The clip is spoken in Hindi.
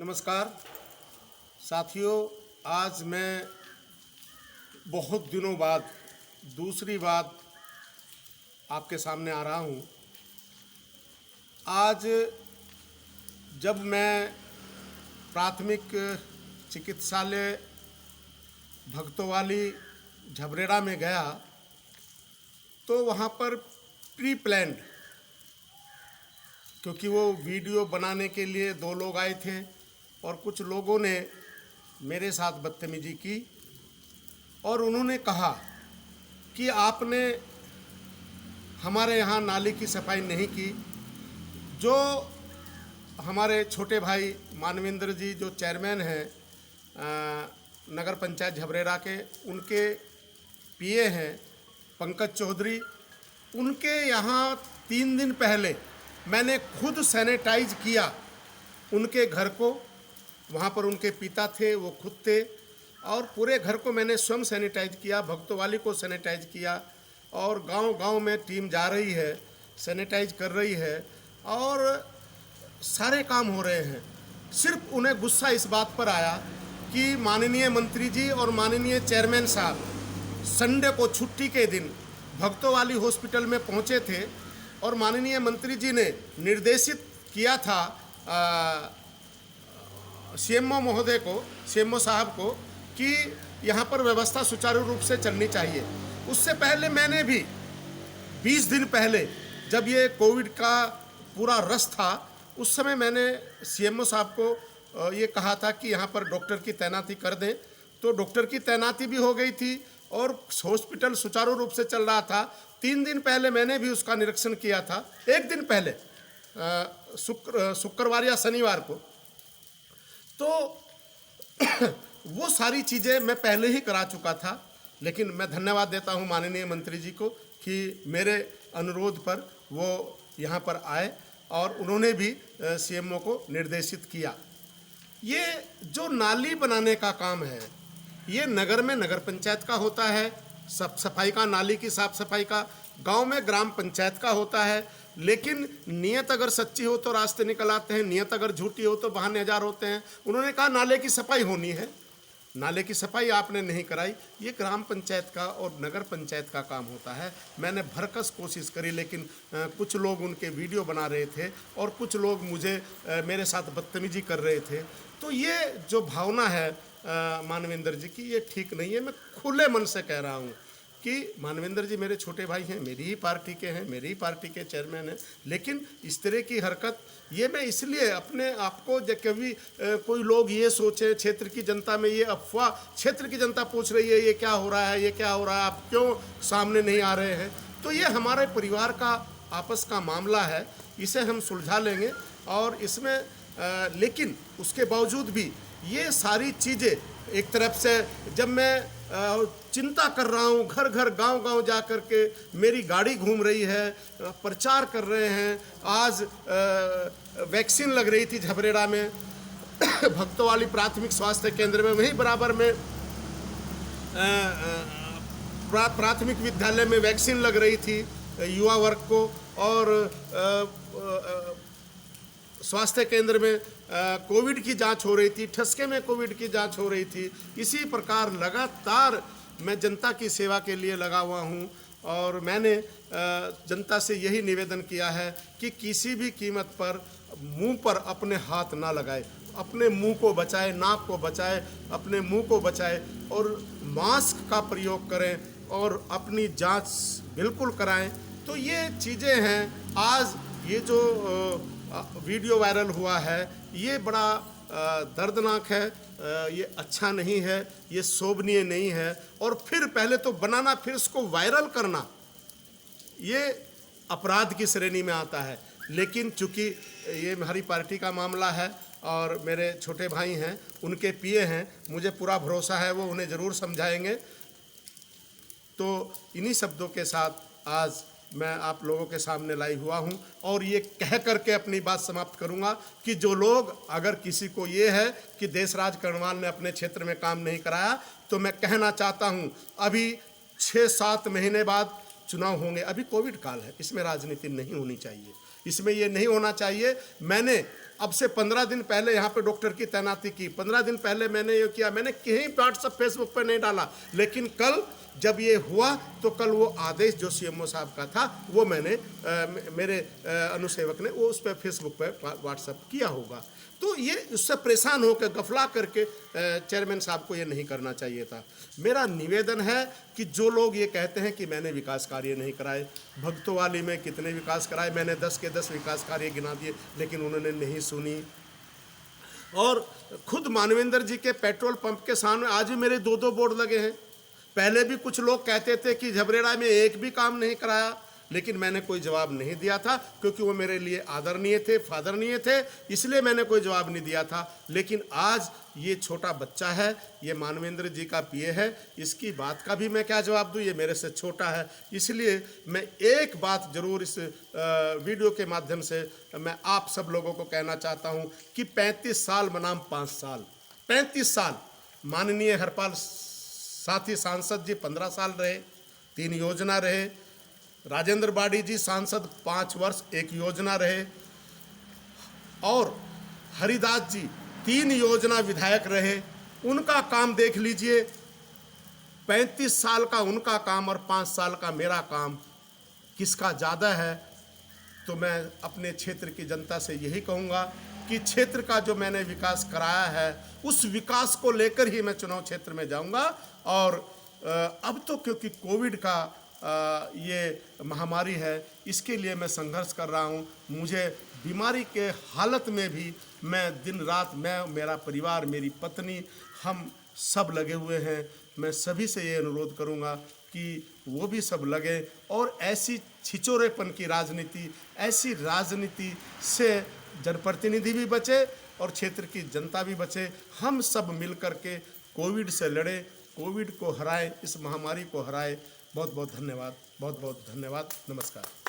नमस्कार साथियों, आज मैं बहुत दिनों बाद दूसरी बात आपके सामने आ रहा हूँ। आज जब मैं प्राथमिक चिकित्सालय भक्तोवाली झबरेड़ा में गया तो वहाँ पर प्री प्लान्ड, क्योंकि वो वीडियो बनाने के लिए दो लोग आए थे और कुछ लोगों ने मेरे साथ बदतमीजी की और उन्होंने कहा कि आपने हमारे यहाँ नाली की सफाई नहीं की। जो हमारे छोटे भाई मानवेंद्र जी जो चेयरमैन हैं नगर पंचायत झबरेड़ा के, उनके पीए हैं पंकज चौधरी, उनके यहाँ 3 दिन पहले मैंने खुद सैनिटाइज किया उनके घर को। वहाँ पर उनके पिता थे, वो खुद थे, और पूरे घर को मैंने स्वयं सैनिटाइज किया, भक्तोवाली को सैनिटाइज किया, और गांव-गांव में टीम जा रही है, सैनिटाइज कर रही है और सारे काम हो रहे हैं। सिर्फ उन्हें गुस्सा इस बात पर आया कि माननीय मंत्री जी और माननीय चेयरमैन साहब संडे को छुट्टी के दिन भक्तोवाली हॉस्पिटल में पहुँचे थे और माननीय मंत्री जी ने निर्देशित किया था सीएमओ महोदय को, सीएमओ साहब को, कि यहाँ पर व्यवस्था सुचारू रूप से चलनी चाहिए। उससे पहले मैंने भी 20 दिन पहले जब ये कोविड का पूरा रश था, उस समय मैंने सीएमओ साहब को ये कहा था कि यहाँ पर डॉक्टर की तैनाती कर दें। तो डॉक्टर की तैनाती भी हो गई थी और हॉस्पिटल सुचारू रूप से चल रहा था। 3 दिन पहले मैंने भी उसका निरीक्षण किया था, 1 दिन पहले शुक्रवार या शनिवार को। तो वो सारी चीज़ें मैं पहले ही करा चुका था, लेकिन मैं धन्यवाद देता हूं माननीय मंत्री जी को कि मेरे अनुरोध पर वो यहाँ पर आए और उन्होंने भी सीएमओ को निर्देशित किया। ये जो नाली बनाने का काम है, ये नगर में नगर पंचायत का होता है, साफ सफाई का, नाली की साफ सफाई का गांव में ग्राम पंचायत का होता है। लेकिन नीयत अगर सच्ची हो तो रास्ते निकल आते हैं, नीयत अगर झूठी हो तो बहाने हजार होते हैं। उन्होंने कहा नाले की सफाई होनी है, नाले की सफाई आपने नहीं कराई। ये ग्राम पंचायत का और नगर पंचायत का काम होता है। मैंने भरकस कोशिश करी, लेकिन कुछ लोग उनके वीडियो बना रहे थे और कुछ लोग मुझे मेरे साथ बदतमीजी कर रहे थे। तो ये जो भावना है मानवेंद्र जी की, ये ठीक नहीं है। मैं खुले मन से कह रहा हूँ कि मानवेंद्र जी मेरे छोटे भाई हैं, मेरी ही पार्टी के हैं, मेरी ही पार्टी के चेयरमैन हैं, लेकिन इस तरह की हरकत, ये मैं इसलिए अपने आप को, जब कभी कोई लोग ये सोचे क्षेत्र की जनता में ये अफवाह, क्षेत्र की जनता पूछ रही है ये क्या हो रहा है, ये क्या हो रहा है, आप क्यों सामने नहीं आ रहे हैं, तो ये हमारे परिवार का आपस का मामला है, इसे हम सुलझा लेंगे। और इसमें लेकिन उसके बावजूद भी ये सारी चीज़ें एक तरफ से, जब मैं चिंता कर रहा हूँ, घर घर गांव गांव जा कर के मेरी गाड़ी घूम रही है, प्रचार कर रहे हैं। आज वैक्सीन लग रही थी झबरेड़ा में भक्तोवाली प्राथमिक स्वास्थ्य केंद्र में, वहीं बराबर में प्राथमिक विद्यालय में वैक्सीन लग रही थी युवा वर्ग को, और स्वास्थ्य केंद्र में कोविड की जांच हो रही थी, ठसके में कोविड की जांच हो रही थी। इसी प्रकार लगातार मैं जनता की सेवा के लिए लगा हुआ हूं और मैंने जनता से यही निवेदन किया है कि किसी भी कीमत पर मुंह पर अपने हाथ ना लगाए, अपने मुंह को बचाए, नाक को बचाए, अपने मुंह को बचाए और मास्क का प्रयोग करें और अपनी जांच बिल्कुल कराएं। तो ये चीज़ें हैं। आज ये जो वीडियो वायरल हुआ है, ये बड़ा दर्दनाक है, ये अच्छा नहीं है, ये शोभनीय नहीं है। और फिर पहले तो बनाना, फिर इसको वायरल करना, ये अपराध की श्रेणी में आता है। लेकिन चूंकि ये हमारी पार्टी का मामला है और मेरे छोटे भाई हैं, उनके पीए हैं, मुझे पूरा भरोसा है वो उन्हें ज़रूर समझाएंगे। तो इन्हीं शब्दों के साथ आज मैं आप लोगों के सामने लाई हुआ हूं और ये कह करके अपनी बात समाप्त करूंगा कि जो लोग, अगर किसी को ये है कि देशराज कर्णवाल ने अपने क्षेत्र में काम नहीं कराया, तो मैं कहना चाहता हूं अभी 6-7 महीने बाद चुनाव होंगे। अभी कोविड काल है, इसमें राजनीति नहीं होनी चाहिए। इसमें ये नहीं होना चाहिए। मैंने अब से 15 दिन पहले यहाँ पे डॉक्टर की तैनाती की, 15 दिन पहले मैंने ये किया, मैंने कहीं व्हाट्सएप फेसबुक पे नहीं डाला, लेकिन कल जब ये हुआ तो कल वो आदेश जो सीएमओ साहब का था वो मैंने मेरे अनुसेवक ने वो उस पर फेसबुक पे व्हाट्सएप किया होगा। तो ये उससे परेशान होकर गफला करके चेयरमैन साहब को ये नहीं करना चाहिए था। मेरा निवेदन है कि जो लोग ये कहते हैं कि मैंने विकास कार्य नहीं कराए, भगतोवाली में कितने विकास कराए, मैंने 10 के 10 विकास कार्य गिना दिए, लेकिन उन्होंने नहीं सुनी। और खुद मानवेंद्र जी के पेट्रोल पंप के सामने आज भी मेरे 2-2 बोर्ड लगे हैं। पहले भी कुछ लोग कहते थे कि झबरेड़ा में एक भी काम नहीं कराया, लेकिन मैंने कोई जवाब नहीं दिया था, क्योंकि वो मेरे लिए आदरणीय थे, फादरणीय थे, इसलिए मैंने कोई जवाब नहीं दिया था। लेकिन आज ये छोटा बच्चा है, ये मानवेंद्र जी का पीए है, इसकी बात का भी मैं क्या जवाब दूँ, ये मेरे से छोटा है। इसलिए मैं एक बात जरूर इस वीडियो के माध्यम से मैं आप सब लोगों को कहना चाहता हूँ कि 35 साल बनाम 5 साल, 35 साल माननीय हरपाल साथी सांसद जी 15 साल रहे, 3 योजना रहे, राजेंद्र बाड़ी जी सांसद 5 वर्ष 1 योजना रहे, और हरिदास जी 3 योजना विधायक रहे। उनका काम देख लीजिए, 35 साल का उनका काम और 5 साल का मेरा काम, किसका ज़्यादा है। तो मैं अपने क्षेत्र की जनता से यही कहूँगा कि क्षेत्र का जो मैंने विकास कराया है उस विकास को लेकर ही मैं चुनाव क्षेत्र में जाऊँगा। और अब तो क्योंकि कोविड का ये महामारी है, इसके लिए मैं संघर्ष कर रहा हूँ। मुझे बीमारी के हालत में भी मैं दिन रात, मैं, मेरा परिवार, मेरी पत्नी, हम सब लगे हुए हैं। मैं सभी से ये अनुरोध करूँगा कि वो भी सब लगे और ऐसी छिचोरेपन की राजनीति, ऐसी राजनीति से जनप्रतिनिधि भी बचे और क्षेत्र की जनता भी बचे। हम सब मिल कर के कोविड से लड़े, कोविड को हराए, इस महामारी को हराए। बहुत बहुत धन्यवाद, बहुत बहुत धन्यवाद। नमस्कार।